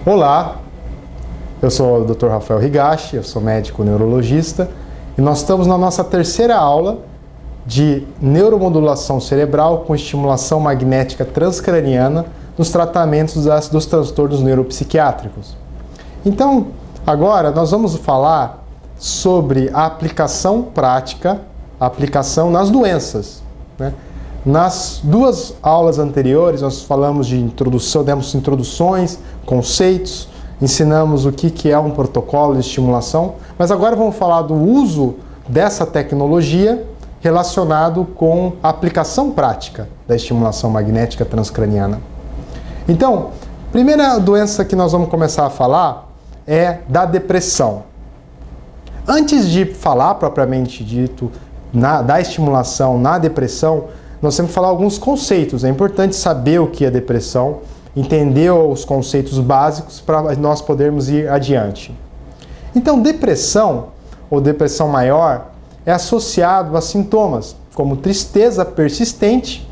Olá, eu sou o Dr. Rafael Higashi, eu sou médico neurologista e nós estamos na nossa terceira aula de neuromodulação cerebral com estimulação magnética transcraniana nos tratamentos dos transtornos neuropsiquiátricos. Então, agora nós vamos falar sobre a aplicação prática, a aplicação nas doenças, né? Nas duas aulas anteriores, nós falamos de introdução, demos introduções, conceitos, ensinamos o que é um protocolo de estimulação, mas agora vamos falar do uso dessa tecnologia relacionado com a aplicação prática da estimulação magnética transcraniana. Então, a primeira doença que nós vamos começar a falar é da depressão. Antes de falar propriamente dito da estimulação na depressão, nós temos que falar alguns conceitos. É importante saber o que é depressão, entender os conceitos básicos para nós podermos ir adiante. Então, depressão ou depressão maior é associado a sintomas como tristeza persistente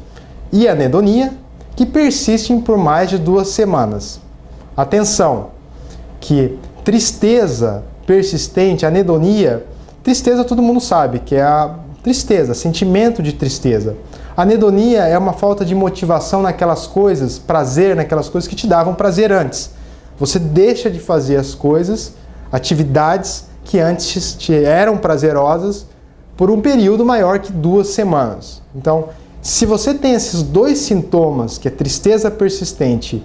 e anedonia que persistem por mais de 2 semanas. Atenção, que tristeza persistente, anedonia, tristeza todo mundo sabe que é a tristeza, sentimento de tristeza. Anedonia é uma falta de motivação naquelas coisas, prazer naquelas coisas que te davam prazer antes. Você deixa de fazer as coisas, atividades que antes te eram prazerosas por um período maior que 2 semanas. Então, se você tem esses 2 sintomas, que é tristeza persistente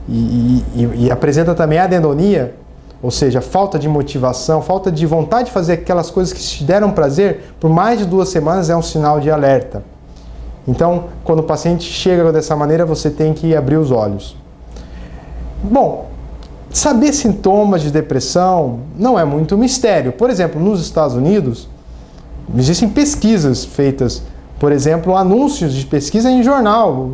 e apresenta também anedonia, ou seja, falta de motivação, falta de vontade de fazer aquelas coisas que te deram prazer por mais de 2 semanas, é um sinal de alerta. Então, quando o paciente chega dessa maneira, você tem que abrir os olhos. Bom, saber sintomas de depressão não é muito mistério. Por exemplo, nos Estados Unidos, existem pesquisas feitas, por exemplo, anúncios de pesquisa em jornal,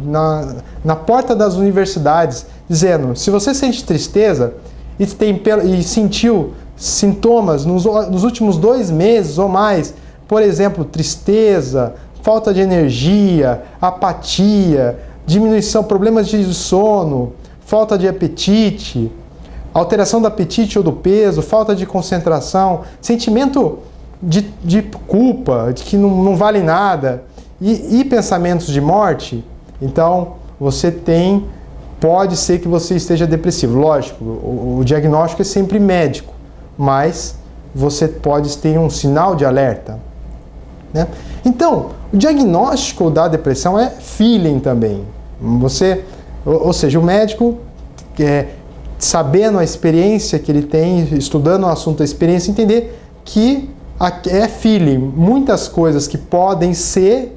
na porta das universidades, dizendo, se você sente tristeza e sentiu sintomas nos últimos 2 meses ou mais, por exemplo, tristeza, falta de energia, apatia, diminuição, problemas de sono, falta de apetite, alteração do apetite ou do peso, falta de concentração, sentimento de culpa, de que não vale nada, e pensamentos de morte, então pode ser que você esteja depressivo. Lógico, o diagnóstico é sempre médico, mas você pode ter um sinal de alerta, né? Então, o diagnóstico da depressão é feeling também. Ou seja, o médico, sabendo a experiência que ele tem, estudando o assunto da experiência, entender que é feeling. Muitas coisas que podem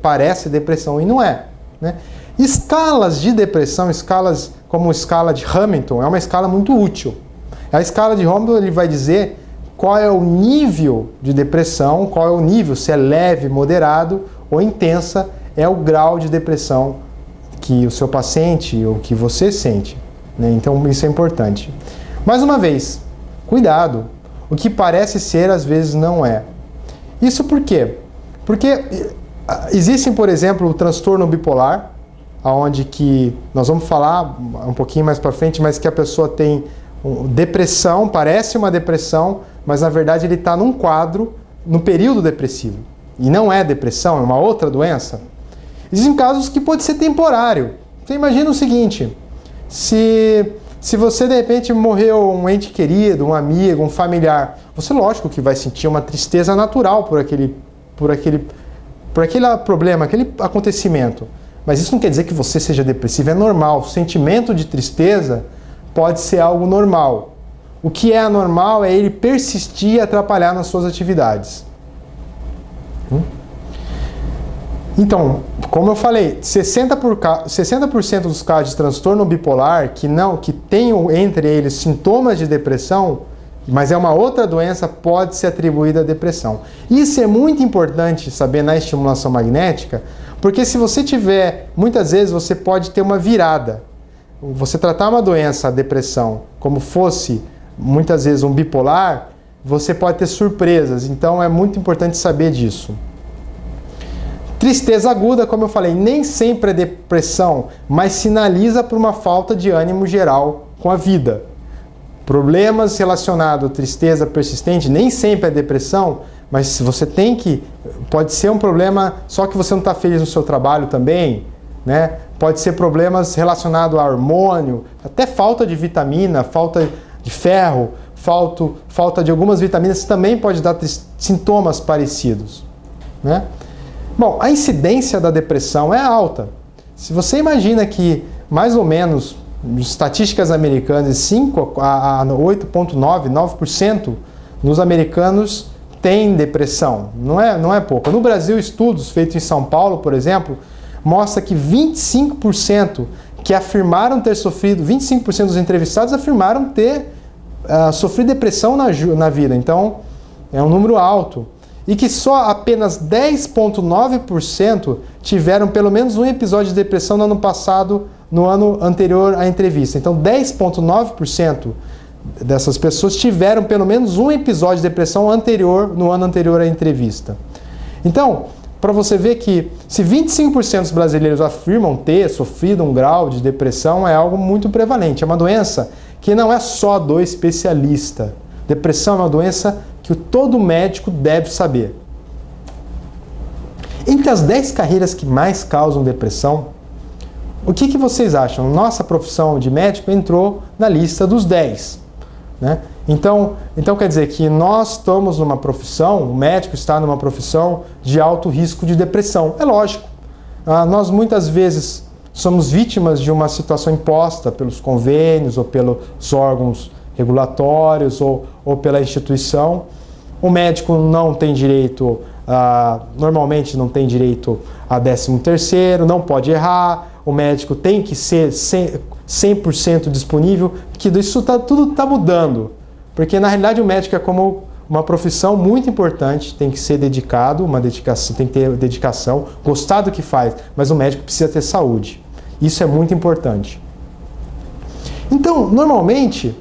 parece depressão e não é, né? Escalas de depressão, escalas como a escala de Hamilton, é uma escala muito útil. A escala de Hamilton ele vai dizer qual é o nível de depressão, qual é o nível, se é leve, moderado ou intensa, é o grau de depressão que o seu paciente ou que você sente, né? Então isso é importante. Mais uma vez, cuidado, o que parece ser às vezes não é. Isso por quê? Porque existem, por exemplo, o transtorno bipolar, onde que nós vamos falar um pouquinho mais para frente, mas que a pessoa tem depressão, parece uma depressão, mas na verdade ele está num quadro, no período depressivo. E não é depressão, é uma outra doença. Existem casos que pode ser temporário. Você imagina o seguinte, se você de repente morreu um ente querido, um amigo, um familiar, você lógico que vai sentir uma tristeza natural por aquele problema, aquele acontecimento. Mas isso não quer dizer que você seja depressivo, é normal. O sentimento de tristeza pode ser algo normal. O que é anormal é ele persistir e atrapalhar nas suas atividades. Então, como eu falei, 60% dos casos de transtorno bipolar que tenham entre eles sintomas de depressão, mas é uma outra doença, pode ser atribuída à depressão. Isso é muito importante saber na estimulação magnética, porque se você muitas vezes você pode ter uma virada. Você tratar uma doença, a depressão, como fosse muitas vezes um bipolar, você pode ter surpresas, então é muito importante saber disso. Tristeza aguda, como eu falei, nem sempre é depressão, mas sinaliza por uma falta de ânimo geral com a vida. problemas relacionados à tristeza persistente, nem sempre é depressão, mas se você tem que... Pode ser um problema só que você não está feliz no seu trabalho também, né? Pode ser problemas relacionados a hormônio, até falta de vitamina, falta de ferro, falta de algumas vitaminas também pode dar sintomas parecidos, né? Bom, a incidência da depressão é alta. Se você imagina que mais ou menos, estatísticas americanas, 5 a 8,9% nos americanos têm depressão. Não é pouco. No Brasil, estudos feitos em São Paulo, por exemplo, mostra que 25% que afirmaram ter sofrido, 25% dos entrevistados afirmaram ter sofrido depressão na vida. Então, é um número alto. E que só apenas 10,9% tiveram pelo menos um episódio de depressão no ano passado, no ano anterior à entrevista. Então, 10,9% dessas pessoas tiveram pelo menos um episódio de depressão no ano anterior à entrevista. Então, para você ver que se 25% dos brasileiros afirmam ter sofrido um grau de depressão, é algo muito prevalente. É uma doença que não é só do especialista. Depressão é uma doença que todo médico deve saber. Entre as 10 carreiras que mais causam depressão, o que vocês acham? Nossa profissão de médico entrou na lista dos 10. Né? Então quer dizer que nós estamos numa profissão, o médico está numa profissão de alto risco de depressão. É lógico. Nós muitas vezes somos vítimas de uma situação imposta pelos convênios ou pelos órgãos regulatórios ou pela instituição. O médico não tem direito, normalmente não tem direito a 13º, não pode errar, o médico tem que ser 100% disponível, que isso tudo está mudando. Porque na realidade o médico é como uma profissão muito importante, tem que ser dedicado, tem que ter dedicação, gostar do que faz, mas o médico precisa ter saúde. Isso é muito importante. Então, normalmente,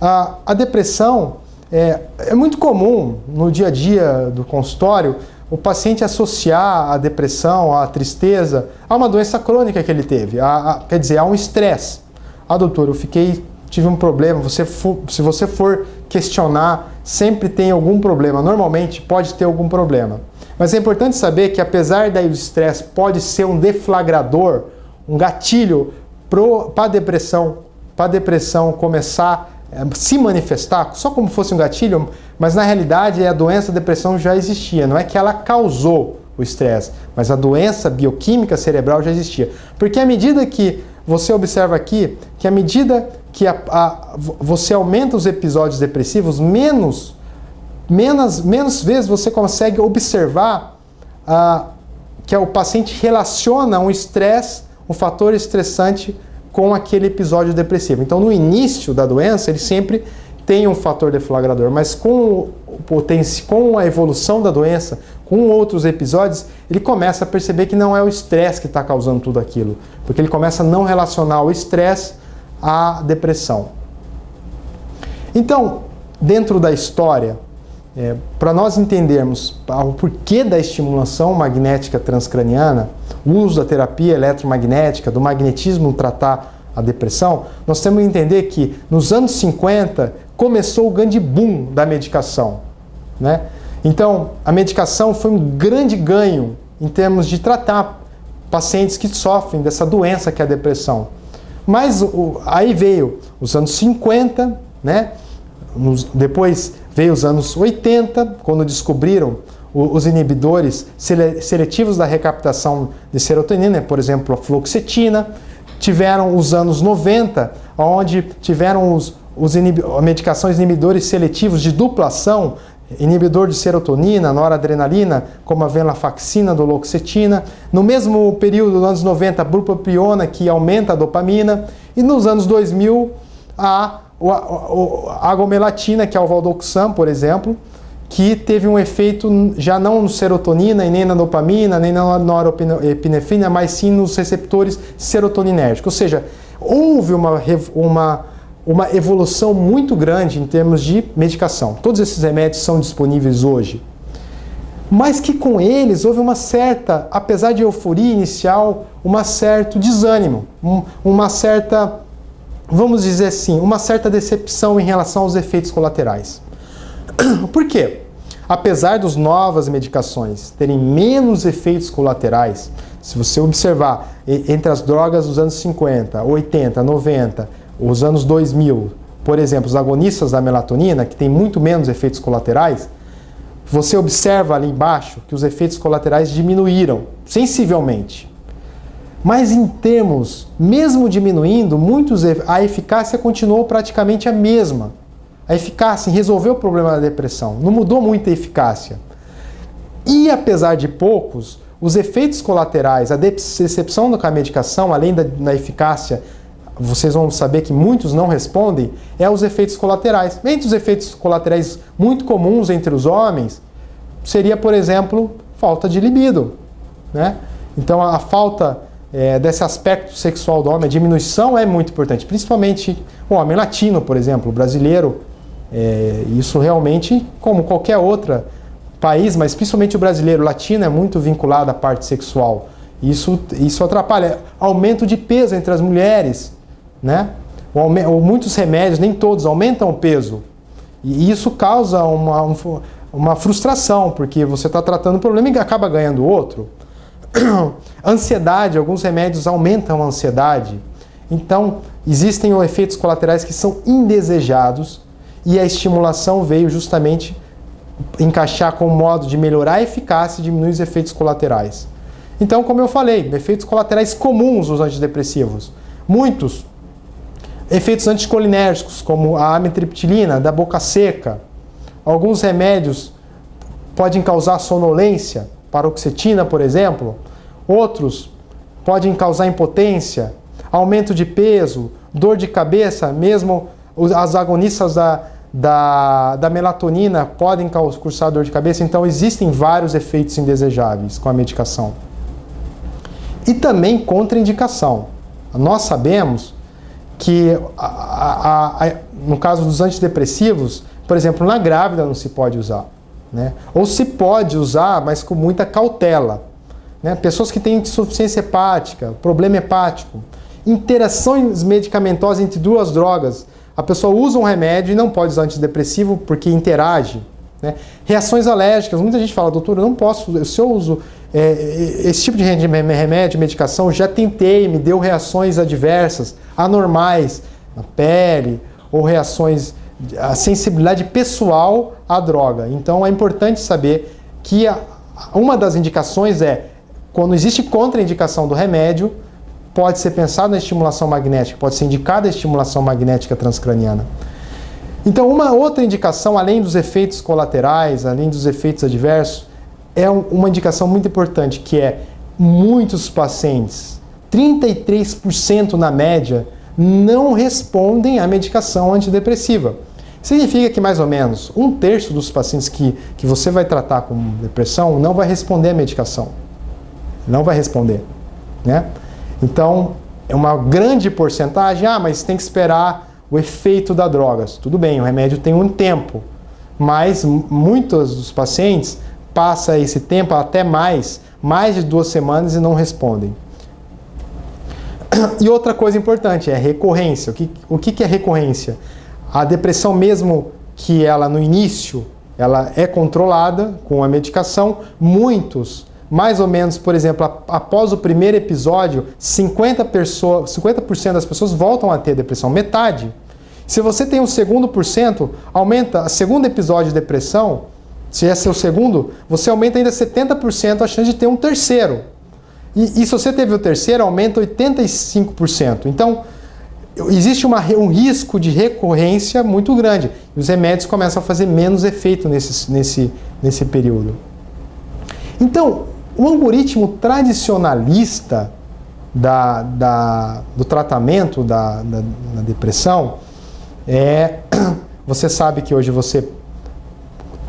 a depressão é muito comum no dia a dia do consultório o paciente associar a depressão, a tristeza, a uma doença crônica que ele teve, quer dizer, a um estresse. Doutor, tive um problema. Se você for questionar, sempre tem algum problema. Normalmente pode ter algum problema. Mas é importante saber que apesar do estresse pode ser um deflagrador, um gatilho para a depressão começar a se manifestar, só como fosse um gatilho, mas na realidade a doença a depressão já existia. Não é que ela causou o estresse, mas a doença bioquímica cerebral já existia. Porque à medida que você observa aqui, que à medida que você aumenta os episódios depressivos, menos vezes você consegue observar que o paciente relaciona um estresse, um fator estressante com aquele episódio depressivo. Então, no início da doença, ele sempre tem um fator deflagrador, mas com a evolução da doença, com outros episódios, ele começa a perceber que não é o estresse que está causando tudo aquilo, porque ele começa a não relacionar o estresse à depressão. Então, dentro da história, para nós entendermos o porquê da estimulação magnética transcraniana, o uso da terapia eletromagnética, do magnetismo tratar a depressão, nós temos que entender que nos anos 50 começou o grande boom da medicação, né? Então, a medicação foi um grande ganho em termos de tratar pacientes que sofrem dessa doença que é a depressão. Mas aí veio os anos 50, né? Depois veio os anos 80, quando descobriram os inibidores seletivos da recaptação de serotonina, por exemplo, a fluoxetina. Tiveram os anos 90, onde tiveram medicações inibidores seletivos de dupla ação, inibidor de serotonina, noradrenalina, como a venlafaxina, duloxetina. No mesmo período, nos anos 90, a bupropiona, que aumenta a dopamina. E nos anos 2000, a agomelatina, que é o valdoxan, por exemplo, que teve um efeito já não no serotonina, e nem na dopamina, nem na norepinefrina, mas sim nos receptores serotoninérgicos. Ou seja, houve uma evolução muito grande em termos de medicação. Todos esses remédios são disponíveis hoje. Mas que com eles houve uma certa, apesar de euforia inicial, um certo desânimo, uma certa vamos dizer assim, uma certa decepção em relação aos efeitos colaterais. Por quê? Apesar das novas medicações terem menos efeitos colaterais, se você observar entre as drogas dos anos 50, 80, 90, os anos 2000, por exemplo, os agonistas da melatonina, que tem muito menos efeitos colaterais, você observa ali embaixo que os efeitos colaterais diminuíram sensivelmente. Mas em termos, mesmo diminuindo, a eficácia continuou praticamente a mesma. A eficácia em resolver o problema da depressão não mudou muito a eficácia. E apesar de poucos, os efeitos colaterais, a decepção com a medicação, além da eficácia, vocês vão saber que muitos não respondem, é os efeitos colaterais. Entre os efeitos colaterais muito comuns entre os homens, seria, por exemplo, falta de libido, né? Então a falta desse aspecto sexual do homem, a diminuição é muito importante, principalmente o homem latino, por exemplo, o brasileiro, isso realmente, como qualquer outro país, mas principalmente o brasileiro latino é muito vinculado à parte sexual. Isso atrapalha. Aumento de peso entre as mulheres, né? Muitos remédios, nem todos, aumentam o peso. E isso causa uma frustração, porque você está tratando um problema e acaba ganhando outro. Ansiedade, alguns remédios aumentam a ansiedade. Então, existem efeitos colaterais que são indesejados e a estimulação veio justamente encaixar com o modo de melhorar a eficácia e diminuir os efeitos colaterais. Então, como eu falei, efeitos colaterais comuns dos antidepressivos. Muitos efeitos anticolinérgicos, como a amitriptilina, da boca seca. Alguns remédios podem causar sonolência, paroxetina, por exemplo. Outros podem causar impotência, aumento de peso, dor de cabeça, mesmo as agonistas da melatonina podem causar dor de cabeça. Então, existem vários efeitos indesejáveis com a medicação. E também contraindicação. Nós sabemos que, no caso dos antidepressivos, por exemplo, na grávida não se pode usar, né? Ou se pode usar, mas com muita cautela, né? Pessoas que têm insuficiência hepática, problema hepático, interações medicamentosas entre duas drogas. A pessoa usa um remédio e não pode usar antidepressivo porque interage, né? Reações alérgicas. Muita gente fala, doutor, eu não posso, se eu uso esse tipo de remédio, medicação, já tentei, me deu reações adversas, anormais na pele, ou reações, a sensibilidade pessoal à droga. Então é importante saber que uma das indicações quando existe contraindicação do remédio, pode ser pensado na estimulação magnética, pode ser indicada a estimulação magnética transcraniana. Então, uma outra indicação, além dos efeitos colaterais, além dos efeitos adversos, é uma indicação muito importante, que é muitos pacientes, 33% na média, não respondem à medicação antidepressiva. Significa que mais ou menos 1/3 dos pacientes que você vai tratar com depressão não vai responder à medicação. Não vai responder, né? Então, é uma grande porcentagem, mas tem que esperar o efeito da droga. Tudo bem, o remédio tem um tempo, mas muitos dos pacientes passam esse tempo até mais de 2 semanas e não respondem. E outra coisa importante é recorrência. O que é recorrência? A depressão, mesmo que ela no início ela é controlada com a medicação, muitos, mais ou menos, por exemplo, após o primeiro episódio, 50% das pessoas voltam a ter depressão, metade. Se você tem o segundo %, aumenta o segundo episódio de depressão, se é seu segundo, você aumenta ainda 70% a chance de ter um terceiro. E se você teve o terceiro, aumenta 85%. Então, existe um risco de recorrência muito grande. E os remédios começam a fazer menos efeito nesse período. Então, o algoritmo tradicionalista do tratamento da depressão você sabe que hoje você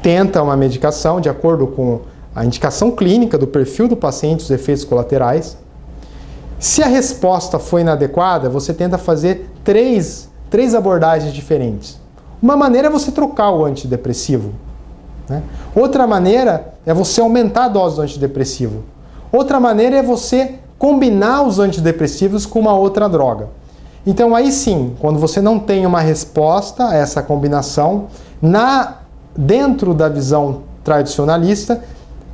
tenta uma medicação de acordo com a indicação clínica do perfil do paciente, os efeitos colaterais. Se a resposta foi inadequada, você tenta fazer três abordagens diferentes. Uma maneira é você trocar o antidepressivo, né? Outra maneira é você aumentar a dose do antidepressivo. Outra maneira é você combinar os antidepressivos com uma outra droga. Então aí sim, quando você não tem uma resposta a essa combinação, dentro da visão tradicionalista,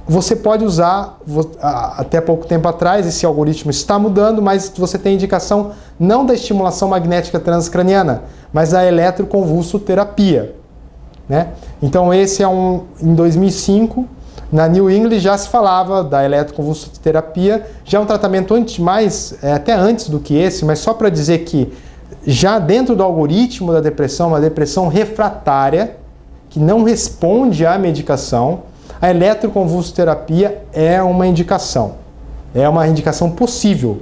você pode usar, até pouco tempo atrás, esse algoritmo está mudando, mas você tem indicação não da estimulação magnética transcraniana, mas da eletroconvulsoterapia, né? Então esse é em 2005, na New England já se falava da eletroconvulsoterapia, já é um tratamento até antes do que esse, mas só para dizer que já dentro do algoritmo da depressão, uma depressão refratária, que não responde à medicação, a eletroconvulsoterapia é uma indicação possível.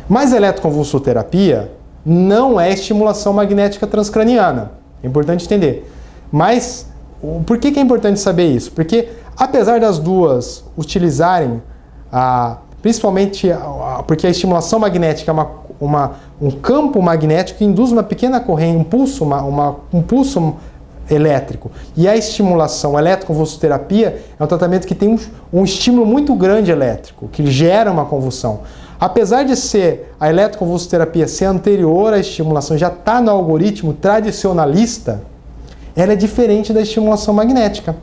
Mas a eletroconvulsoterapia não é estimulação magnética transcraniana, é importante entender. Mas por que é importante saber isso? Porque apesar das duas utilizarem, principalmente porque a estimulação magnética é um campo magnético que induz uma pequena corrente, um pulso elétrico. E a estimulação, a eletroconvulsoterapia, é um tratamento que tem um estímulo muito grande elétrico, que gera uma convulsão. Apesar de a eletroconvulsoterapia ser anterior à estimulação, já está no algoritmo tradicionalista, ela é diferente da estimulação magnética.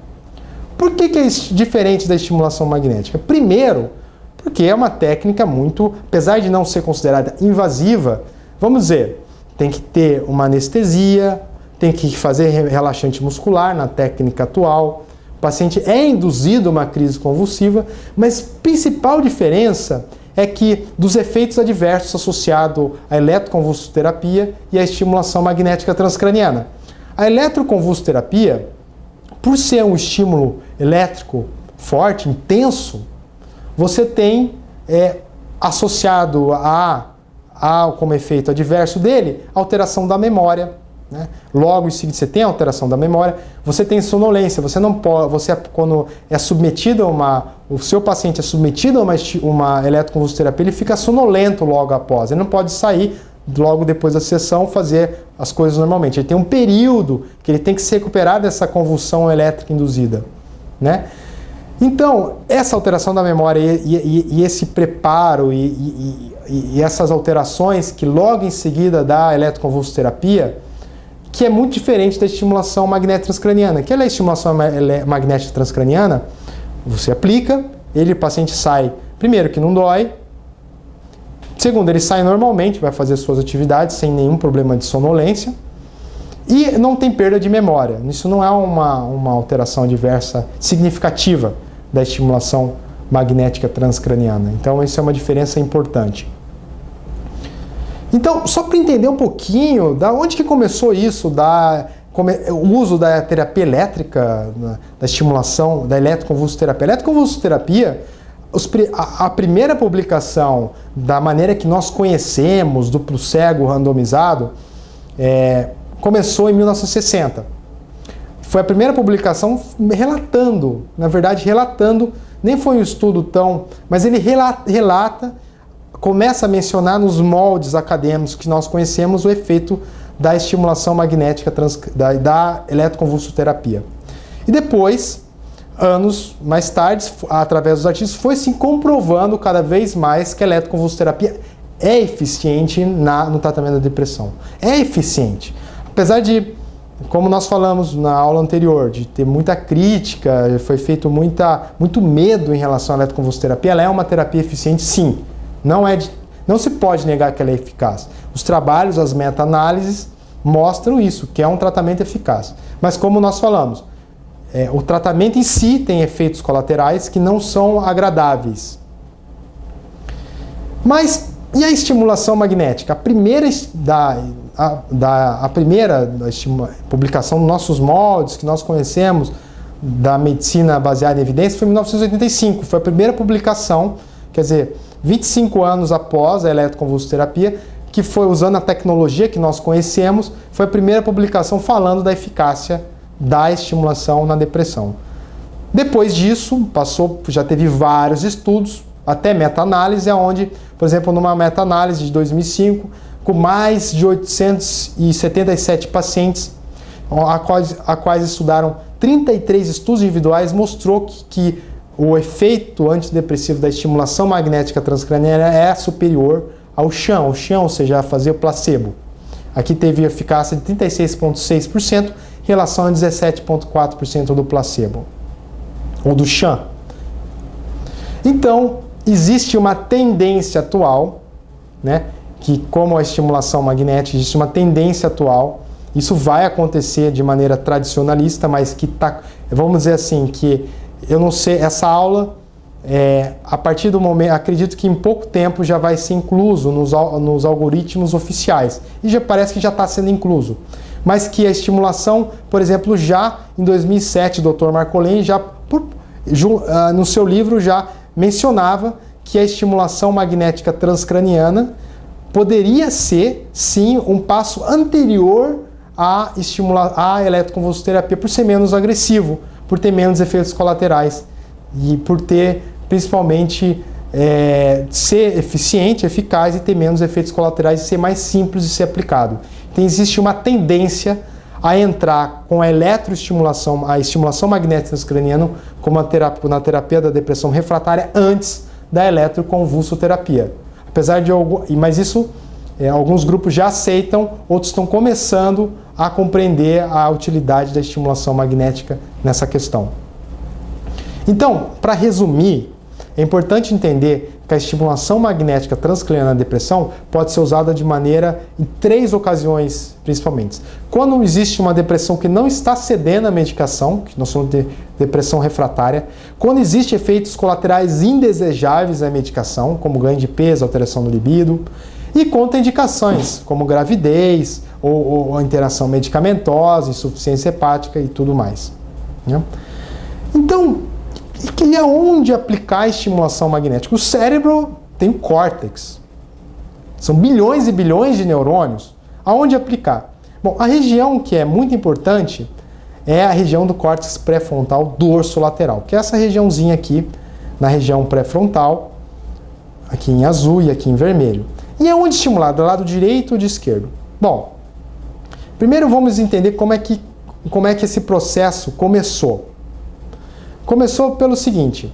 Por que é diferente da estimulação magnética? Primeiro, porque é uma técnica apesar de não ser considerada invasiva, vamos dizer, tem que ter uma anestesia, tem que fazer relaxante muscular na técnica atual, o paciente é induzido a uma crise convulsiva, mas a principal diferença é que dos efeitos adversos associados à eletroconvulsoterapia e à estimulação magnética transcraniana. A eletroconvulsoterapia, por ser um estímulo elétrico forte, intenso, você tem associado como efeito adverso dele, alteração da memória, né? Logo em seguida você tem alteração da memória, você tem sonolência, você não pode, quando é submetido o seu paciente é submetido a uma eletroconvulsoterapia, ele fica sonolento logo após, ele não pode sair logo depois da sessão fazer as coisas normalmente, ele tem um período que ele tem que se recuperar dessa convulsão elétrica induzida, né? Então, essa alteração da memória e esse preparo e essas alterações que logo em seguida da eletroconvulsoterapia, que é muito diferente da estimulação magnética transcraniana. Que é a estimulação magnética transcraniana, você aplica, o paciente sai, primeiro que não dói, segundo, ele sai normalmente, vai fazer suas atividades sem nenhum problema de sonolência e não tem perda de memória. Isso não é uma alteração adversa significativa da estimulação magnética transcraniana. Então, isso é uma diferença importante. Então, só para entender um pouquinho da onde que começou isso, o uso da terapia elétrica, da estimulação, da eletroconvulsoterapia. A eletroconvulsoterapia, a primeira publicação da maneira que nós conhecemos, duplo cego randomizado, começou em 1960. Foi a primeira publicação relatando, nem foi um estudo mas ele relata, começa a mencionar nos moldes acadêmicos que nós conhecemos o efeito da estimulação magnética da eletroconvulsoterapia. E depois, anos mais tarde, através dos artigos, foi se comprovando cada vez mais que a eletroconvulsoterapia é eficiente no tratamento da depressão. É eficiente. Apesar de, como nós falamos na aula anterior, de ter muita crítica, foi feito muito medo em relação à eletroconvulsoterapia, ela é uma terapia eficiente, sim. Não se pode negar que ela é eficaz. Os trabalhos, as meta-análises mostram isso, que é um tratamento eficaz. Mas como nós falamos, o tratamento em si tem efeitos colaterais que não são agradáveis. Mas e a estimulação magnética? A primeira publicação dos nossos moldes, que nós conhecemos, da medicina baseada em evidência, foi em 1985. Foi a primeira publicação, quer dizer, 25 anos após a eletroconvulsoterapia, que foi usando a tecnologia que nós conhecemos, foi a primeira publicação falando da eficácia da estimulação na depressão. Depois disso, já teve vários estudos, até meta-análise, onde, por exemplo, numa meta-análise de 2005, com mais de 877 pacientes, a quais estudaram 33 estudos individuais, mostrou que o efeito antidepressivo da estimulação magnética transcraniana é superior ao sham, ou seja, a fazer o placebo. Aqui teve eficácia de 36,6% em relação a 17,4% do placebo, ou do sham. Então, existe uma tendência atual, né, que como a estimulação magnética, existe uma tendência atual, isso vai acontecer de maneira tradicionalista, mas que tá, vamos dizer assim, que eu não sei, essa aula, a partir do momento, acredito que em pouco tempo já vai ser incluso nos algoritmos oficiais, e já parece que já está sendo incluso, mas que a estimulação, por exemplo, já em 2007, o Dr. Marcolin, no seu livro já mencionava que a estimulação magnética transcraniana poderia ser, sim, um passo anterior à eletroconvulsoterapia, por ser menos agressivo, por ter menos efeitos colaterais e por ter, principalmente, ser eficiente, eficaz e ter menos efeitos colaterais e ser mais simples de ser aplicado. Então, existe uma tendência a entrar com a eletroestimulação, a estimulação magnética transcraniana como na terapia da depressão refratária antes da eletroconvulsoterapia. Apesar de mas isso alguns grupos já aceitam, outros estão começando a compreender a utilidade da estimulação magnética nessa questão. Então, para resumir, é importante entender que a estimulação magnética transcraniana na depressão pode ser usada de maneira em 3 ocasiões, principalmente. Quando existe uma depressão que não está cedendo à medicação, que nós chamamos de depressão refratária, quando existem efeitos colaterais indesejáveis à medicação, como ganho de peso, alteração do libido, e contraindicações, como gravidez, ou a interação medicamentosa, insuficiência hepática e tudo mais, né? Então, e aonde aplicar a estimulação magnética? O cérebro tem o córtex. São bilhões e bilhões de neurônios. Aonde aplicar? Bom, a região que é muito importante é a região do córtex pré-frontal dorsolateral, que é essa regiãozinha aqui, na região pré-frontal, aqui em azul e aqui em vermelho. E aonde estimular? Do lado direito ou de esquerdo? Bom, primeiro vamos entender como é que esse processo começou. Começou pelo seguinte,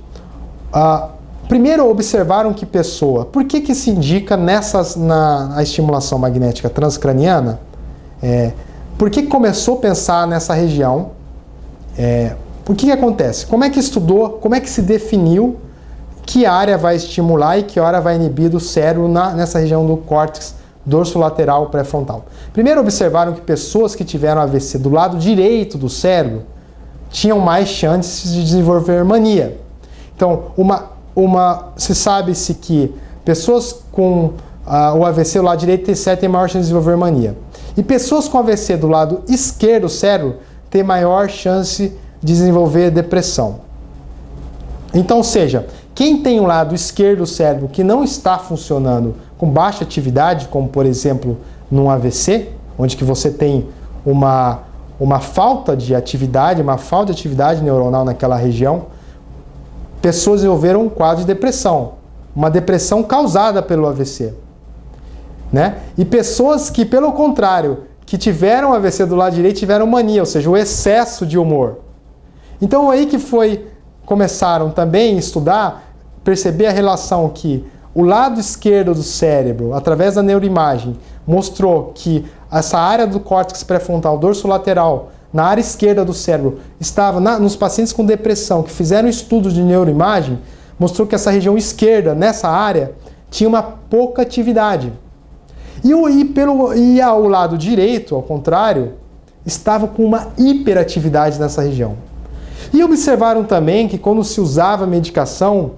primeiro observaram que por que se indica na estimulação magnética transcraniana, por que começou a pensar nessa região, o que acontece? Como é que estudou, como é que se definiu que área vai estimular e que hora vai inibir do cérebro nessa região do córtex dorsolateral pré-frontal? Primeiro observaram que pessoas que tiveram AVC do lado direito do cérebro tinham mais chances de desenvolver mania. Então, se sabe-se que pessoas com o AVC do lado direito têm maior chance de desenvolver mania. E pessoas com AVC do lado esquerdo do cérebro têm maior chance de desenvolver depressão. Então, ou seja, quem tem o lado esquerdo do cérebro que não está funcionando com baixa atividade, como por exemplo num AVC, onde que você tem uma falta de atividade, neuronal naquela região, pessoas desenvolveram um quadro de depressão, uma depressão causada pelo AVC, né? E pessoas que, pelo contrário, que tiveram AVC do lado direito, tiveram mania, ou seja, o excesso de humor. Então aí que começaram também a estudar, perceber a relação que o lado esquerdo do cérebro, através da neuroimagem, mostrou que essa área do córtex pré-frontal dorsolateral, na área esquerda do cérebro, estava nos pacientes com depressão que fizeram estudos de neuroimagem, mostrou que essa região esquerda, nessa área, tinha uma pouca atividade. E ao lado direito, ao contrário, estava com uma hiperatividade nessa região. E observaram também que quando se usava medicação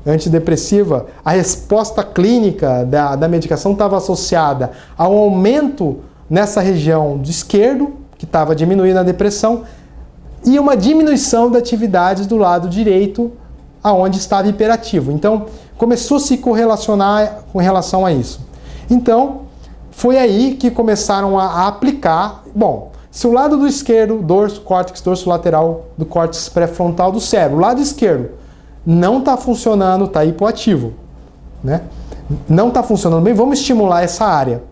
antidepressiva, a resposta clínica da medicação estava associada a um aumento nessa região do esquerdo, que estava diminuindo a depressão, e uma diminuição da atividade do lado direito, aonde estava hiperativo. Então, começou a se correlacionar com relação a isso. Então, foi aí que começaram a aplicar. Bom, se o lado do esquerdo, córtex dorsolateral do córtex pré-frontal do cérebro, o lado esquerdo, não está funcionando, está hipoativo, né? Não está funcionando bem, vamos estimular essa área.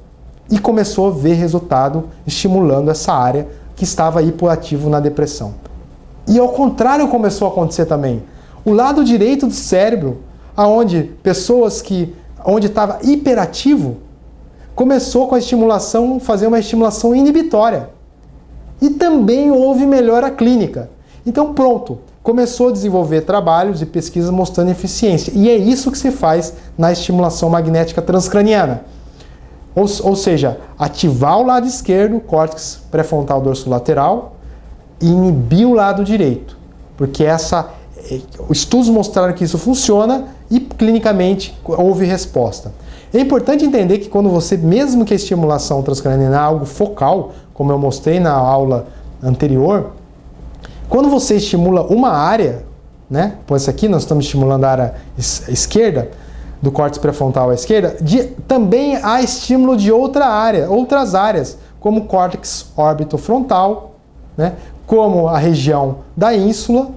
E começou a ver resultado estimulando essa área que estava hipoativo na depressão. E ao contrário começou a acontecer também. O lado direito do cérebro, aonde pessoas que onde estava hiperativo, começou com a estimulação, fazer uma estimulação inibitória. E também houve melhora clínica. Então pronto, começou a desenvolver trabalhos e pesquisas mostrando eficiência. E é isso que se faz na estimulação magnética transcraniana. Ou seja, ativar o lado esquerdo, córtex pré-frontal dorsolateral, e inibir o lado direito. Porque os estudos mostraram que isso funciona e clinicamente houve resposta. É importante entender que quando você, mesmo que a estimulação transcraniana é algo focal, como eu mostrei na aula anterior, quando você estimula uma área, né? Por isso aqui nós estamos estimulando a área esquerda, do córtex pré-frontal à esquerda, também há estímulo de outras áreas, como o córtex órbito-frontal, né? Como a região da ínsula,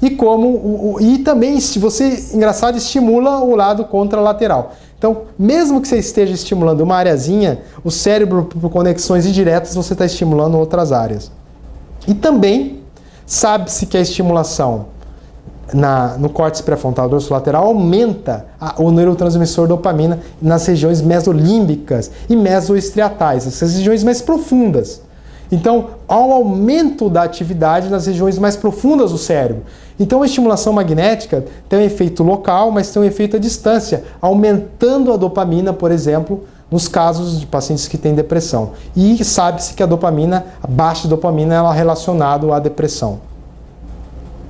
e também, se você, engraçado, estimula o lado contralateral. Então, mesmo que você esteja estimulando uma areazinha, o cérebro, por conexões indiretas, você está estimulando outras áreas. E também sabe-se que a estimulação no córtex pré-frontal dorsolateral aumenta o neurotransmissor dopamina nas regiões mesolímbicas e mesoestriatais, essas regiões mais profundas. Então, há um aumento da atividade nas regiões mais profundas do cérebro. Então, a estimulação magnética tem um efeito local, mas tem um efeito à distância, aumentando a dopamina, por exemplo, nos casos de pacientes que têm depressão. E sabe-se que a baixa dopamina, ela é relacionada à depressão.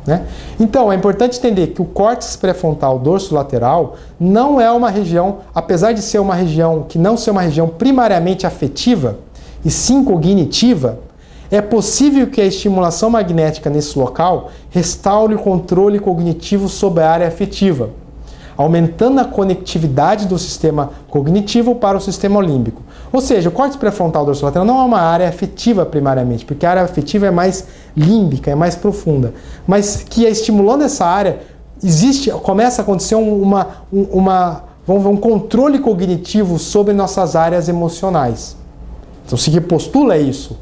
Né? Então, é importante entender que o córtex pré-frontal dorsolateral não é uma região, apesar de ser uma região que não ser uma região primariamente afetiva, e sim cognitiva, é possível que a estimulação magnética nesse local restaure o controle cognitivo sobre a área afetiva, aumentando a conectividade do sistema cognitivo para o sistema límbico. Ou seja, o córtex pré-frontal dorsolateral não é uma área afetiva primariamente, porque a área afetiva é mais límbica, é mais profunda, mas que estimulando essa área, começa a acontecer um controle cognitivo sobre nossas áreas emocionais. Então, se postula isso,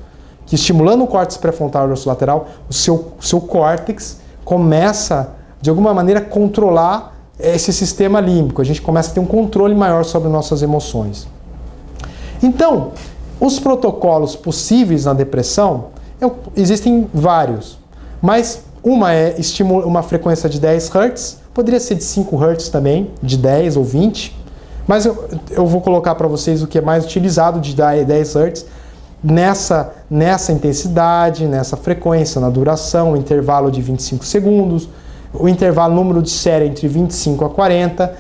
que estimulando o córtex pré-frontal dorsolateral, o seu córtex começa, de alguma maneira, a controlar esse sistema límbico. A gente começa a ter um controle maior sobre nossas emoções. Então, os protocolos possíveis na depressão, existem vários, mas uma é uma frequência de 10 Hz, poderia ser de 5 Hz também, de 10 ou 20, mas eu vou colocar para vocês o que é mais utilizado de 10 Hz nessa intensidade, nessa frequência, na duração, intervalo de 25 segundos, o intervalo número de série entre 25 a 40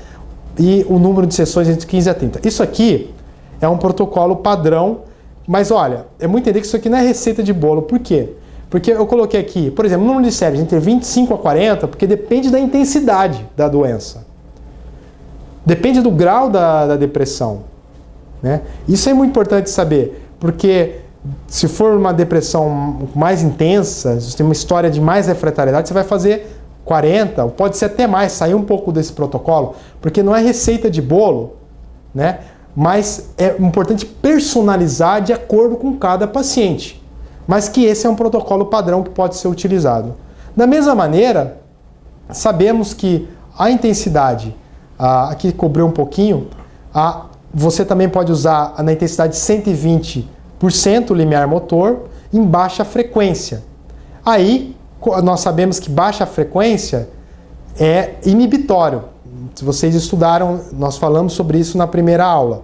e o número de sessões entre 15 a 30. Isso aqui é um protocolo padrão, mas olha, é muito entender que isso aqui não é receita de bolo. Por quê? Porque eu coloquei aqui, por exemplo, o número de séries entre 25 a 40, porque depende da intensidade da doença. Depende do grau da depressão. Né? Isso é muito importante saber, porque se for uma depressão mais intensa, se tem uma história de mais refratariedade, você vai fazer 40, ou pode ser até mais, sair um pouco desse protocolo, porque não é receita de bolo, né? Mas é importante personalizar de acordo com cada paciente. Mas que esse é um protocolo padrão que pode ser utilizado. Da mesma maneira, sabemos que a intensidade, aqui cobriu um pouquinho, você também pode usar na intensidade de 120% limiar motor em baixa frequência. Aí, nós sabemos que baixa frequência é inibitório. Se vocês estudaram, nós falamos sobre isso na primeira aula,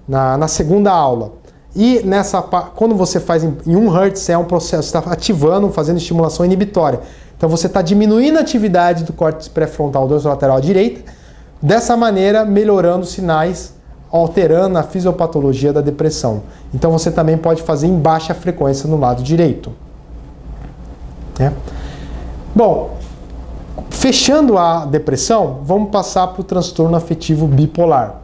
na segunda aula. E quando você faz em 1 Hz, é um processo, você está ativando, fazendo estimulação inibitória. Então você está diminuindo a atividade do córtex pré-frontal dorsolateral à direita, dessa maneira melhorando os sinais, alterando a fisiopatologia da depressão. Então você também pode fazer em baixa frequência no lado direito. Né? Bom, fechando a depressão, vamos passar para o transtorno afetivo bipolar.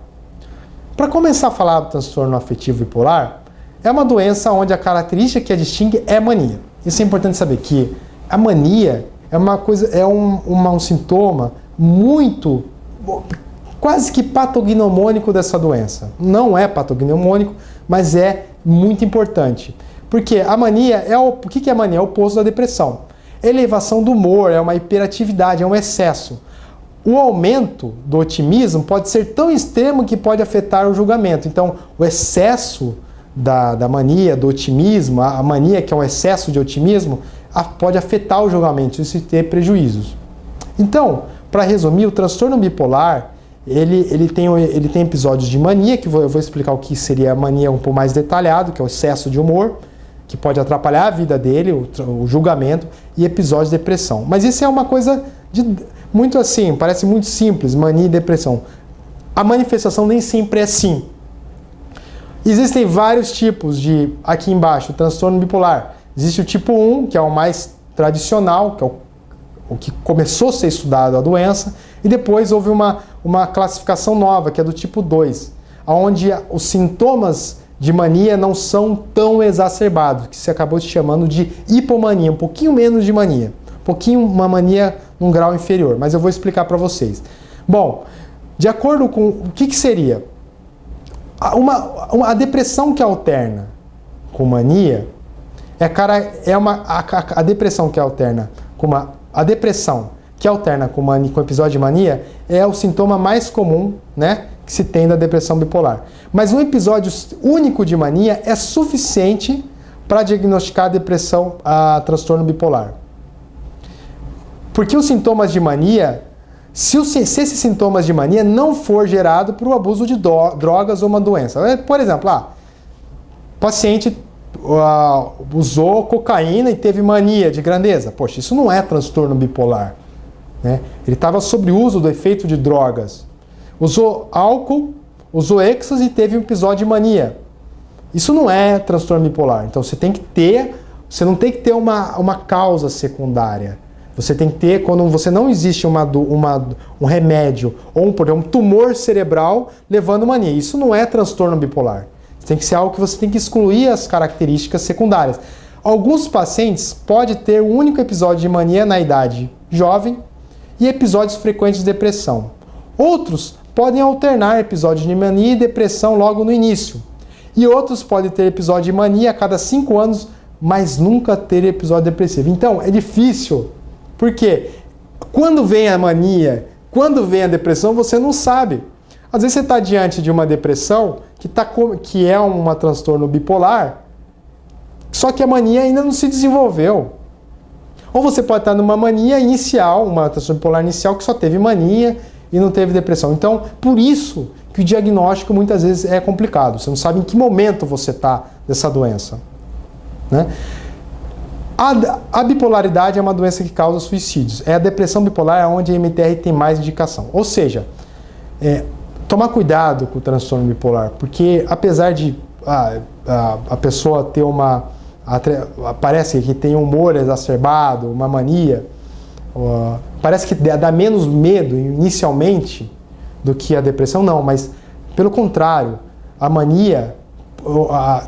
Para começar a falar do transtorno afetivo bipolar, é uma doença onde a característica que a distingue é a mania. Isso é importante saber, que a mania é uma coisa, um sintoma muito, quase que patognomônico dessa doença. Não é patognomônico, mas é muito importante. Porque a mania o que é a mania? É o oposto da depressão. Elevação do humor, é uma hiperatividade, é um excesso. o aumento do otimismo pode ser tão extremo que pode afetar o julgamento. Então, o excesso da mania, do otimismo, a mania que é um excesso de otimismo, pode afetar o julgamento, isso ter prejuízos. Então, para resumir, o transtorno bipolar, ele tem episódios de mania, que eu vou explicar o que seria a mania um pouco mais detalhado, que é o excesso de humor, que pode atrapalhar a vida dele, o julgamento, e episódios de depressão. Mas isso é uma coisa muito assim, parece muito simples, mania e depressão. A manifestação nem sempre é assim. Existem vários tipos aqui embaixo, o transtorno bipolar. Existe o tipo 1, que é o mais tradicional, que é o que começou a ser estudado a doença, e depois houve uma classificação nova, que é do tipo 2, onde os sintomas de mania não são tão exacerbados, que se acabou chamando de hipomania, um pouquinho menos de mania, uma mania num grau inferior, mas eu vou explicar para vocês. Bom, de acordo com o que seria? A depressão que alterna com mania a depressão que alterna com episódio de mania é o sintoma mais comum, né, que se tem da depressão bipolar. Mas um episódio único de mania é suficiente para diagnosticar a transtorno bipolar. Porque os sintomas de mania, se esses sintomas de mania não for gerado por um abuso de drogas ou uma doença. Por exemplo, paciente usou cocaína e teve mania de grandeza. Poxa, isso não é transtorno bipolar, né? Ele estava sob o uso do efeito de drogas. Usou álcool, usou êxtase e teve um episódio de mania. Isso não é transtorno bipolar. Então você não tem que ter uma causa secundária. Você tem que ter, quando você não existe um remédio ou um tumor cerebral levando mania. Isso não é transtorno bipolar. Tem que ser algo que você tem que excluir as características secundárias. Alguns pacientes podem ter um único episódio de mania na idade jovem e episódios frequentes de depressão. Outros podem alternar episódios de mania e depressão logo no início. E outros podem ter episódio de mania a cada 5 anos, mas nunca ter episódio depressivo. Então, é difícil. Porque quando vem a mania, quando vem a depressão, você não sabe. Às vezes você está diante de uma depressão que é um transtorno bipolar, só que a mania ainda não se desenvolveu. Ou você pode estar numa mania inicial, uma transtorno bipolar inicial que só teve mania e não teve depressão. Então, por isso que o diagnóstico muitas vezes é complicado. Você não sabe em que momento você está dessa doença, né? A bipolaridade é uma doença que causa suicídios. A depressão bipolar é onde a MTR tem mais indicação. Ou seja, tomar cuidado com o transtorno bipolar, porque apesar de a pessoa ter parece que tem um humor exacerbado, uma mania, parece que dá menos medo inicialmente do que a depressão, não, mas pelo contrário, a mania,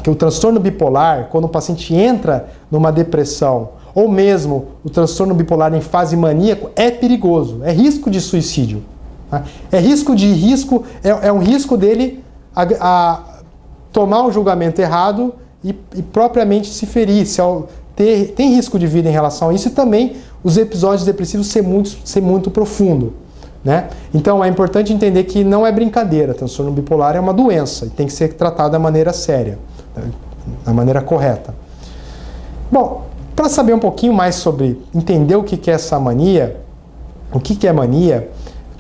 que o transtorno bipolar, quando o paciente entra numa depressão, ou mesmo o transtorno bipolar em fase maníaco, é perigoso, é risco de suicídio. É um risco dele a tomar um julgamento errado e propriamente se ferir, tem risco de vida em relação a isso, e também os episódios depressivos ser muito profundo, né? Então é importante entender que não é brincadeira, transtorno bipolar é uma doença e tem que ser tratado da maneira séria, da maneira correta. Bom, para saber um pouquinho mais sobre entender o que é essa mania, o que é mania,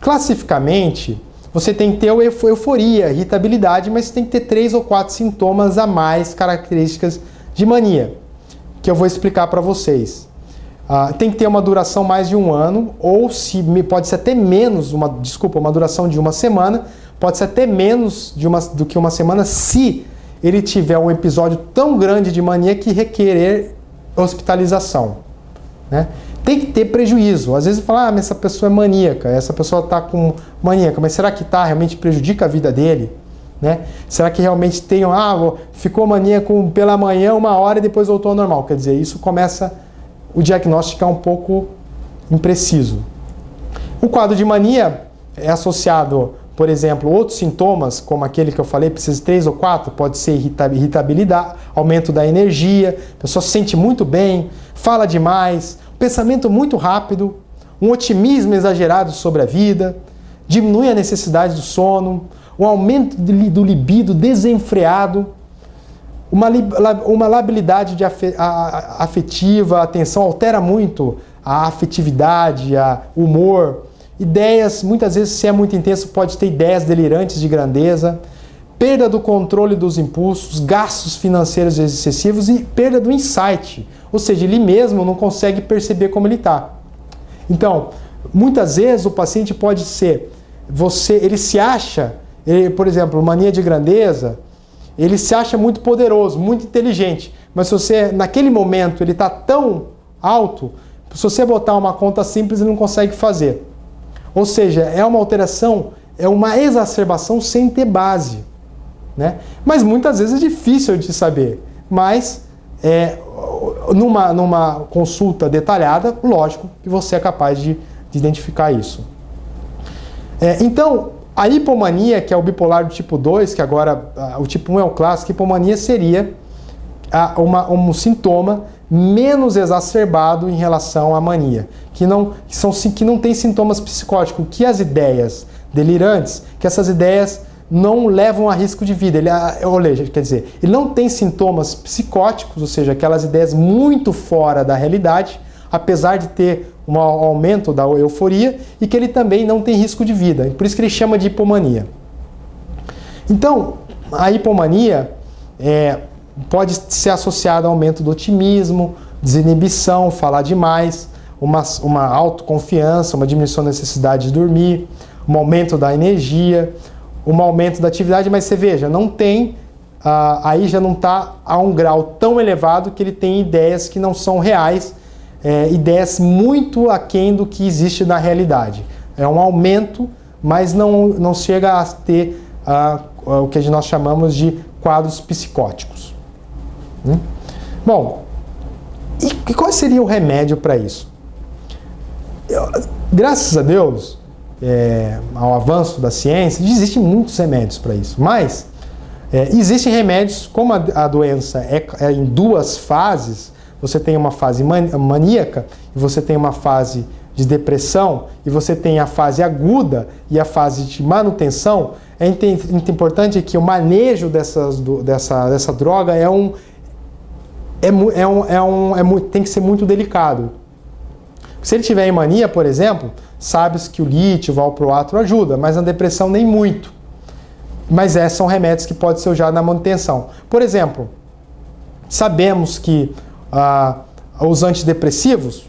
classificamente você tem que ter euforia, irritabilidade, mas tem que ter 3 ou 4 sintomas a mais características de mania, que eu vou explicar para vocês. Tem que ter uma duração mais de 1 ano, ou pode ser até menos, uma duração de 1 semana, pode ser até menos do que 1 semana, se ele tiver um episódio tão grande de mania que requerer hospitalização, né? Tem que ter prejuízo. Às vezes fala, mas essa pessoa é maníaca, essa pessoa está com maníaca, mas será que realmente prejudica a vida dele? Né? Será que realmente ficou maníaco pela manhã 1 hora e depois voltou ao normal? Quer dizer, isso começa o diagnóstico é um pouco impreciso. O quadro de mania é associado, por exemplo, outros sintomas, como aquele que eu falei, precisa de 3 ou 4, pode ser irritabilidade, aumento da energia, a pessoa se sente muito bem, fala demais, pensamento muito rápido, um otimismo exagerado sobre a vida, diminui a necessidade do sono, um aumento do libido desenfreado, uma labilidade afetiva, a atenção altera muito a afetividade, o humor, ideias, muitas vezes se é muito intenso pode ter ideias delirantes de grandeza, perda do controle dos impulsos, gastos financeiros excessivos e perda do insight, ou seja, ele mesmo não consegue perceber como ele está. Então, muitas vezes o paciente pode ser, ele se acha, por exemplo, mania de grandeza, ele se acha muito poderoso, muito inteligente, mas se você, naquele momento, ele está tão alto, se você botar uma conta simples, ele não consegue fazer. Ou seja, é uma alteração, é uma exacerbação sem ter base, né? Mas muitas vezes é difícil de saber, mas numa consulta detalhada, lógico que você é capaz de identificar isso. Então, a hipomania, que é o bipolar do tipo 2, que agora o tipo 1 é o clássico, a hipomania seria um sintoma menos exacerbado em relação à mania, que não tem sintomas psicóticos, que as ideias delirantes, que essas ideias não levam a risco de vida, ele não tem sintomas psicóticos, ou seja, aquelas ideias muito fora da realidade, apesar de ter um aumento da euforia, e que ele também não tem risco de vida, por isso que ele chama de hipomania. Então, a hipomania pode ser associada ao aumento do otimismo, desinibição, falar demais, uma autoconfiança, uma diminuição da necessidade de dormir, um aumento da energia, um aumento da atividade, mas você veja, não tem, aí já não está a um grau tão elevado que ele tem ideias que não são reais, ideias muito aquém do que existe na realidade. É um aumento, mas não chega a ter o que nós chamamos de quadros psicóticos. Bom, e qual seria o remédio para isso? Graças a Deus, ao avanço da ciência, existem muitos remédios para isso, mas existem remédios, como a doença é em duas fases, você tem uma fase maníaca, e você tem uma fase de depressão, e você tem a fase aguda e a fase de manutenção. É importante que o manejo dessa droga tem que ser muito delicado. Se ele tiver em mania, por exemplo, sabe-se que o lítio, o valproato ajuda, mas na depressão nem muito. Mas são remédios que podem ser usados na manutenção. Por exemplo, sabemos que os antidepressivos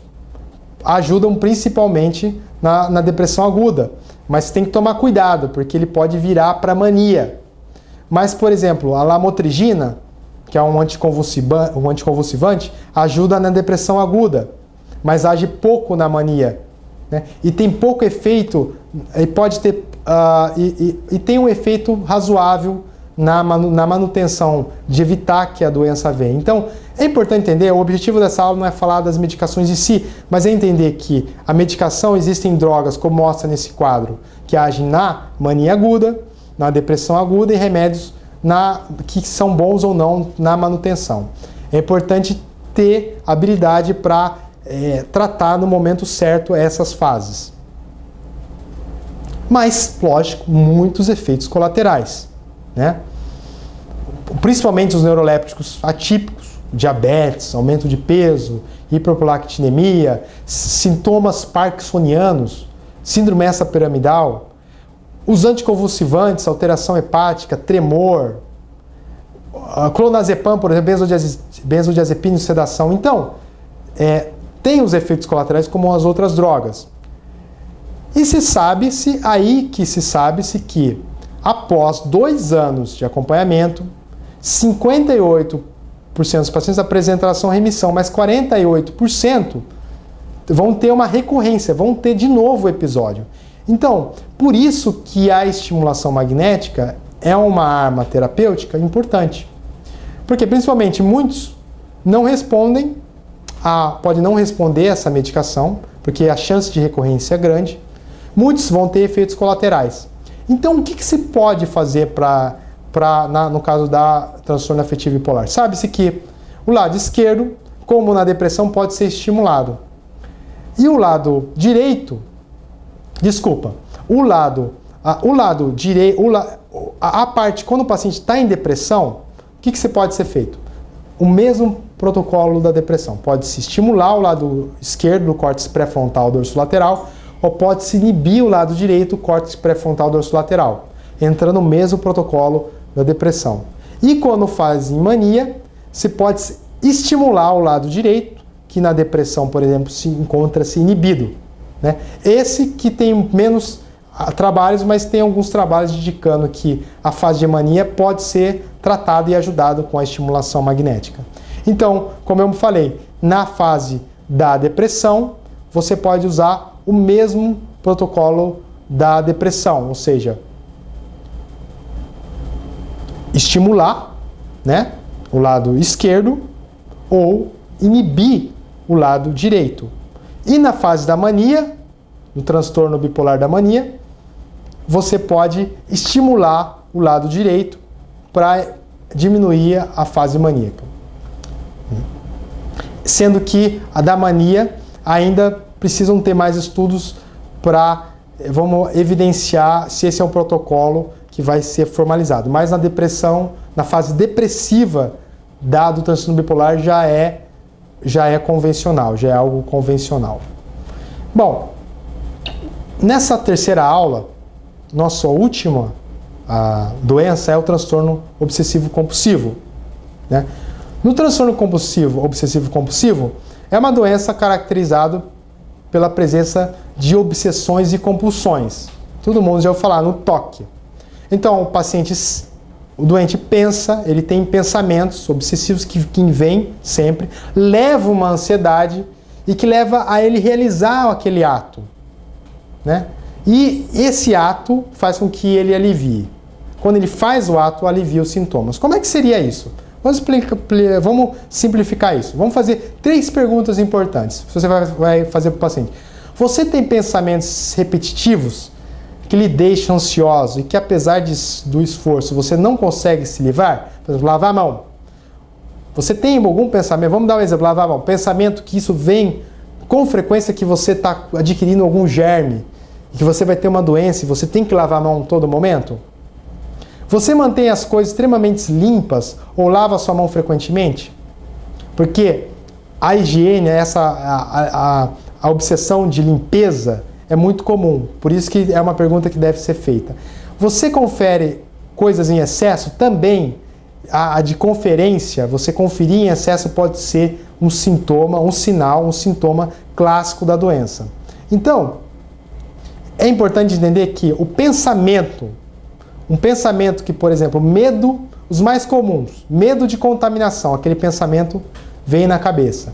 ajudam principalmente na depressão aguda, mas tem que tomar cuidado, porque ele pode virar para mania. Mas, por exemplo, a lamotrigina, que é um anticonvulsivante, ajuda na depressão aguda, mas age pouco na mania, né? E tem pouco efeito, e pode ter e tem um efeito razoável na manutenção, de evitar que a doença venha. Então, é importante entender, o objetivo dessa aula não é falar das medicações em si, mas é entender que a medicação, existem drogas, como mostra nesse quadro, que agem na mania aguda, na depressão aguda, e remédios que são bons ou não na manutenção. É importante ter habilidade para tratar no momento certo essas fases. Mas, lógico, muitos efeitos colaterais, né? Principalmente os neurolépticos atípicos, diabetes, aumento de peso, hiperprolactinemia, sintomas parkinsonianos, síndrome extrapiramidal, os anticonvulsivantes, alteração hepática, tremor, clonazepam, por exemplo, benzodiazepina e sedação. Então, tem os efeitos colaterais como as outras drogas. E sabe-se que após 2 anos de acompanhamento, 58% dos pacientes apresentam remissão, mas 48% vão ter uma recorrência, vão ter de novo o episódio. Então, por isso que a estimulação magnética é uma arma terapêutica importante. Porque, principalmente, muitos não respondem, pode não responder a essa medicação, porque a chance de recorrência é grande. Muitos vão ter efeitos colaterais. Então, o que se pode fazer no caso da transtorno afetivo bipolar? Sabe-se que o lado esquerdo, como na depressão, pode ser estimulado. E o lado direito, desculpa, a parte, quando o paciente está em depressão, o que você pode ser feito? O mesmo protocolo da depressão. Pode-se estimular o lado esquerdo do córtex pré-frontal dorsolateral ou pode-se inibir o lado direito do córtex pré-frontal dorsolateral, entrando no mesmo protocolo da depressão. E quando faz em mania, se pode estimular o lado direito, que na depressão, por exemplo, se encontra-se inibido, né? Esse que tem menos trabalhos, mas tem alguns trabalhos indicando que a fase de mania pode ser tratado e ajudado com a estimulação magnética. Então, como eu falei, na fase da depressão, você pode usar o mesmo protocolo da depressão, ou seja, estimular, né, o lado esquerdo ou inibir o lado direito. E na fase da mania, no transtorno bipolar da mania, você pode estimular o lado direito para diminuir a fase maníaca. Sendo que a da mania ainda precisam ter mais estudos para, vamos evidenciar se esse é um protocolo que vai ser formalizado. Mas na depressão, na fase depressiva do transtorno bipolar já é convencional, já é algo convencional. Bom, nessa terceira aula, nossa última doença é o transtorno obsessivo-compulsivo, né? No transtorno obsessivo-compulsivo, é uma doença caracterizada pela presença de obsessões e compulsões. Todo mundo já ouviu falar no TOC. Então, o doente pensa, ele tem pensamentos obsessivos que vêm sempre, leva uma ansiedade e que leva a ele realizar aquele ato, né? E esse ato faz com que ele alivie. Quando ele faz o ato, alivia os sintomas. Como é que seria isso? Vamos simplificar isso. Vamos fazer 3 perguntas importantes. Você vai fazer para o paciente. Você tem pensamentos repetitivos que lhe deixam ansioso e que, apesar do esforço, você não consegue se livrar? Por exemplo, lavar a mão. Você tem algum pensamento? Vamos dar um exemplo, lavar a mão. Pensamento que isso vem com frequência, que você está adquirindo algum germe, que você vai ter uma doença e você tem que lavar a mão a todo momento? Você mantém as coisas extremamente limpas ou lava a sua mão frequentemente? Porque a higiene, a obsessão de limpeza é muito comum. Por isso que é uma pergunta que deve ser feita. Você confere coisas em excesso? Também a de conferência, você conferir em excesso pode ser um sintoma, um sinal, um sintoma clássico da doença. Então, é importante entender que o pensamento, um pensamento que, por exemplo, medo, os mais comuns, medo de contaminação, aquele pensamento vem na cabeça.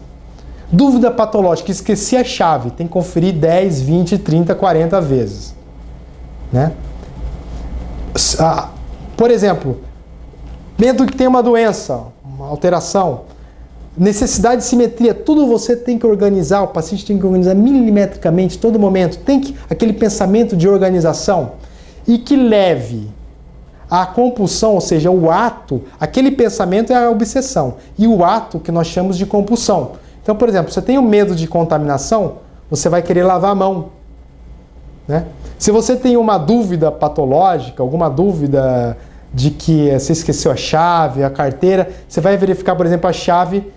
Dúvida patológica, esqueci a chave, tem que conferir 10, 20, 30, 40 vezes, né? Por exemplo, medo que tem uma doença, uma alteração, necessidade de simetria, tudo você tem que organizar, o paciente tem que organizar milimetricamente, todo momento, tem que aquele pensamento de organização e que leve a compulsão, ou seja, o ato, aquele pensamento é a obsessão e o ato que nós chamamos de compulsão. Então, por exemplo, você tem o medo de contaminação, você vai querer lavar a mão, né? Se você tem uma dúvida patológica, alguma dúvida de que você esqueceu a chave, a carteira, você vai verificar, por exemplo, a chave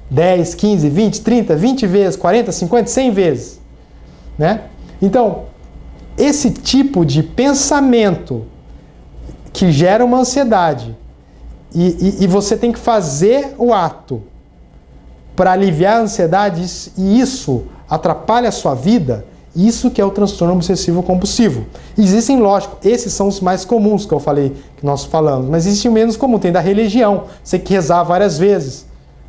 10, 15, 20, 30, 20 vezes, 40, 50, 100 vezes, né? Então, esse tipo de pensamento que gera uma ansiedade e você tem que fazer o ato para aliviar a ansiedade e isso atrapalha a sua vida, isso que é o transtorno obsessivo compulsivo. Existem, lógico, esses são os mais comuns que eu falei, que nós falamos, mas existe o menos comum, tem da religião, você tem que rezar várias vezes,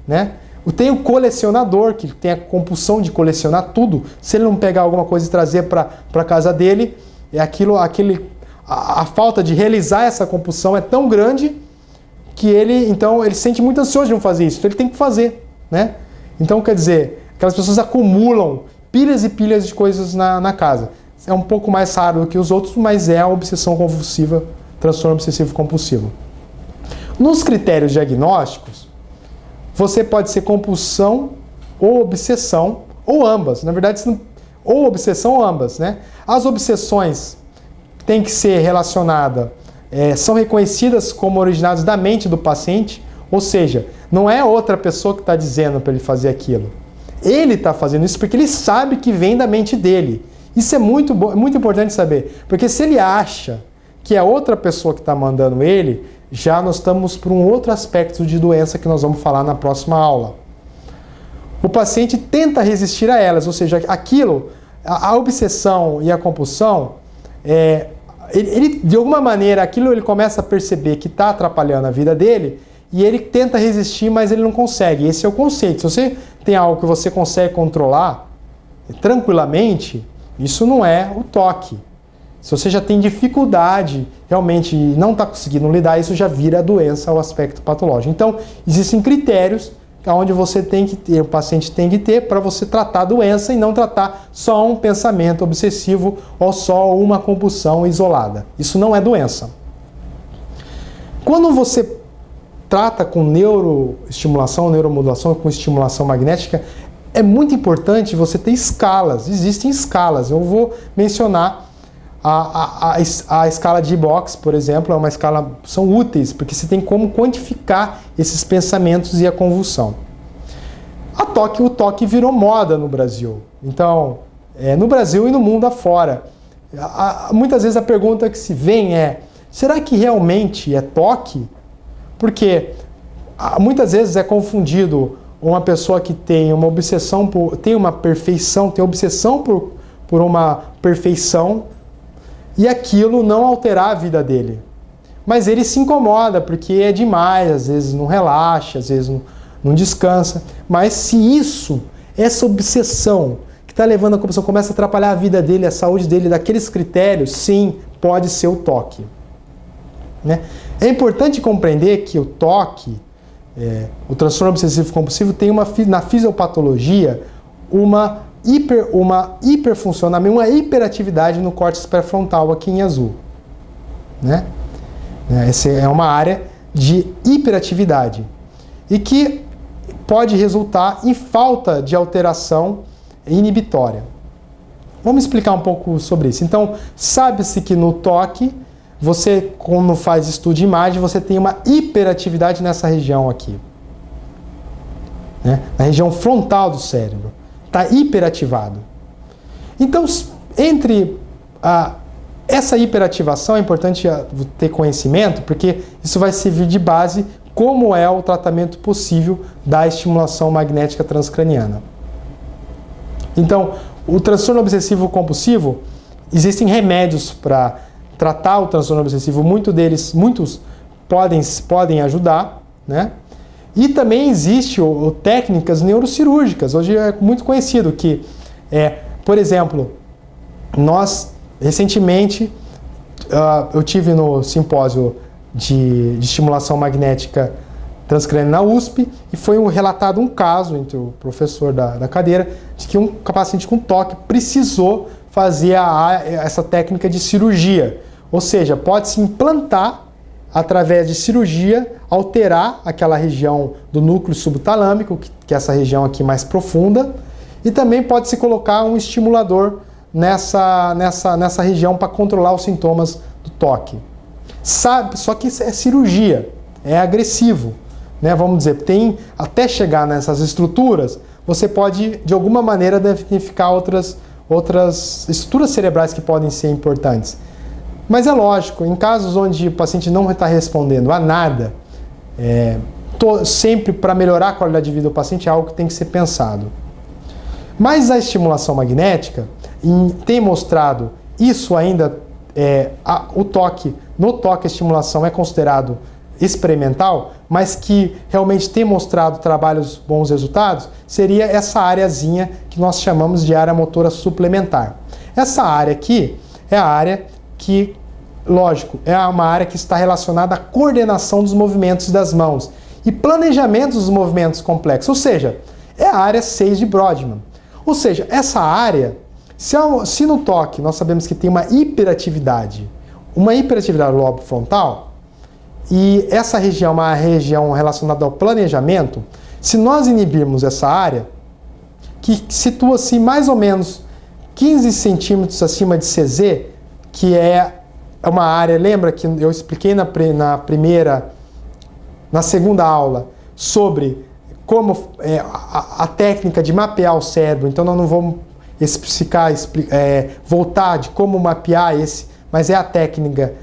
né? Tem o colecionador, que tem a compulsão de colecionar tudo, se ele não pegar alguma coisa e trazer para casa dele, a falta de realizar essa compulsão é tão grande que ele sente muito ansioso de não fazer isso, então ele tem que fazer, né? Então, quer dizer, aquelas pessoas acumulam pilhas e pilhas de coisas na casa. É um pouco mais raro do que os outros, mas é a obsessão compulsiva, transtorno obsessivo compulsivo. Nos critérios diagnósticos, você pode ser compulsão ou obsessão, ou ambas. Na verdade, ou obsessão ou ambas, né? As obsessões têm que ser relacionadas, são reconhecidas como originadas da mente do paciente, ou seja, não é outra pessoa que está dizendo para ele fazer aquilo. Ele está fazendo isso porque ele sabe que vem da mente dele. Isso é muito importante saber, porque se ele acha que é outra pessoa que está mandando ele, já nós estamos por um outro aspecto de doença que nós vamos falar na próxima aula. O paciente tenta resistir a elas, ou seja, aquilo, a obsessão e a compulsão, ele de alguma maneira, aquilo ele começa a perceber que está atrapalhando a vida dele e ele tenta resistir, mas ele não consegue. Esse é o conceito. Se você tem algo que você consegue controlar tranquilamente, isso não é o toque. Se você já tem dificuldade, realmente não está conseguindo lidar, isso já vira a doença, o aspecto patológico. Então, existem critérios onde você tem que ter, o paciente tem que ter para você tratar a doença e não tratar só um pensamento obsessivo ou só uma compulsão isolada. Isso não é doença. Quando você trata com neuroestimulação, neuromodulação, com estimulação magnética, é muito importante você ter escalas. Existem escalas. Eu vou mencionar a escala de Box, por exemplo, é uma escala, são úteis, porque você tem como quantificar esses pensamentos e a convulsão. O toque virou moda no Brasil. Então, no Brasil e no mundo afora. Muitas vezes a pergunta que se vem é, será que realmente é toque? Porque muitas vezes é confundido uma pessoa que tem uma obsessão tem uma perfeição, tem obsessão por uma perfeição e aquilo não alterar a vida dele. Mas ele se incomoda porque é demais, às vezes não relaxa, às vezes não descansa. Mas se essa obsessão que está levando a compulsão começa a atrapalhar a vida dele, a saúde dele, daqueles critérios, sim, pode ser o toque. Né? É importante compreender que o toque, o transtorno obsessivo compulsivo, tem na fisiopatologia uma hiperfuncionamento, uma hiperatividade no córtex pré-frontal aqui em azul. Né? Essa é uma área de hiperatividade e que pode resultar em falta de alteração inibitória. Vamos explicar um pouco sobre isso. Então, sabe-se que no toque, você, quando faz estudo de imagem, você tem uma hiperatividade nessa região aqui. Né? Na região frontal do cérebro. Está hiperativado. Então, essa hiperativação é importante ter conhecimento, porque isso vai servir de base como é o tratamento possível da estimulação magnética transcraniana. Então, o transtorno obsessivo compulsivo, existem remédios para tratar o transtorno obsessivo, muitos podem ajudar, né? E também existe técnicas neurocirúrgicas. Hoje é muito conhecido que, por exemplo, nós recentemente eu tive no simpósio de estimulação magnética transcraniana na USP e foi relatado um caso entre o professor da cadeira de que um paciente com toque precisou fazer essa técnica de cirurgia. Ou seja, pode-se implantar através de cirurgia, alterar aquela região do núcleo subtalâmico, que é essa região aqui mais profunda, e também pode-se colocar um estimulador nessa região para controlar os sintomas do toque. Só que isso é cirurgia, é agressivo, né? Vamos dizer, até chegar nessas estruturas, você pode, de alguma maneira, identificar outras estruturas cerebrais que podem ser importantes. Mas é lógico, em casos onde o paciente não está respondendo a nada, sempre para melhorar a qualidade de vida do paciente é algo que tem que ser pensado. Mas a estimulação magnética tem mostrado, isso ainda, no toque a estimulação é considerado experimental, mas que realmente tem mostrado bons resultados, seria essa areazinha que nós chamamos de área motora suplementar. Essa área aqui é a área que, lógico, é uma área que está relacionada à coordenação dos movimentos das mãos e planejamento dos movimentos complexos, ou seja, é a área 6 de Brodmann. Ou seja, essa área, se no toque nós sabemos que tem uma hiperatividade do lobo frontal, e essa região é uma região relacionada ao planejamento, se nós inibirmos essa área, que situa-se mais ou menos 15 centímetros acima de CZ, que é uma área, lembra que eu expliquei na segunda aula sobre como a técnica de mapear o cérebro, então nós não vamos voltar de como mapear esse, mas é a técnica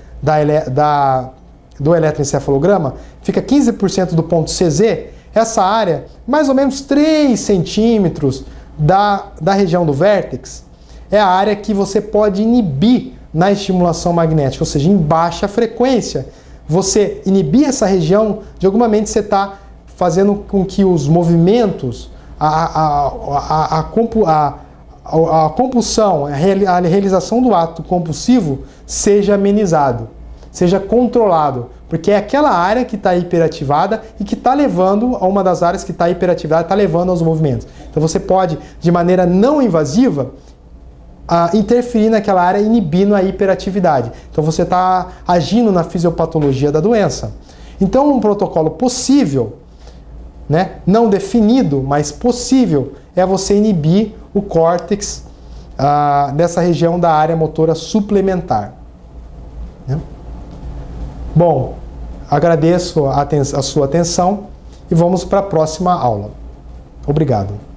do eletroencefalograma, fica 15% do ponto CZ, essa área, mais ou menos 3 centímetros da região do vértex, é a área que você pode inibir na estimulação magnética, ou seja, em baixa frequência. Você inibir essa região, de alguma maneira você está fazendo com que os movimentos, a compulsão, a realização do ato compulsivo seja amenizado, seja controlado, porque é aquela área que está hiperativada e que está levando a uma das áreas que está hiperativada, está levando aos movimentos. Então você pode, de maneira não invasiva, interferir naquela área, inibindo a hiperatividade. Então você está agindo na fisiopatologia da doença. Então um protocolo possível, né, não definido, mas possível, é você inibir o córtex dessa região da área motora suplementar. Né? Bom, agradeço a sua atenção e vamos para a próxima aula. Obrigado.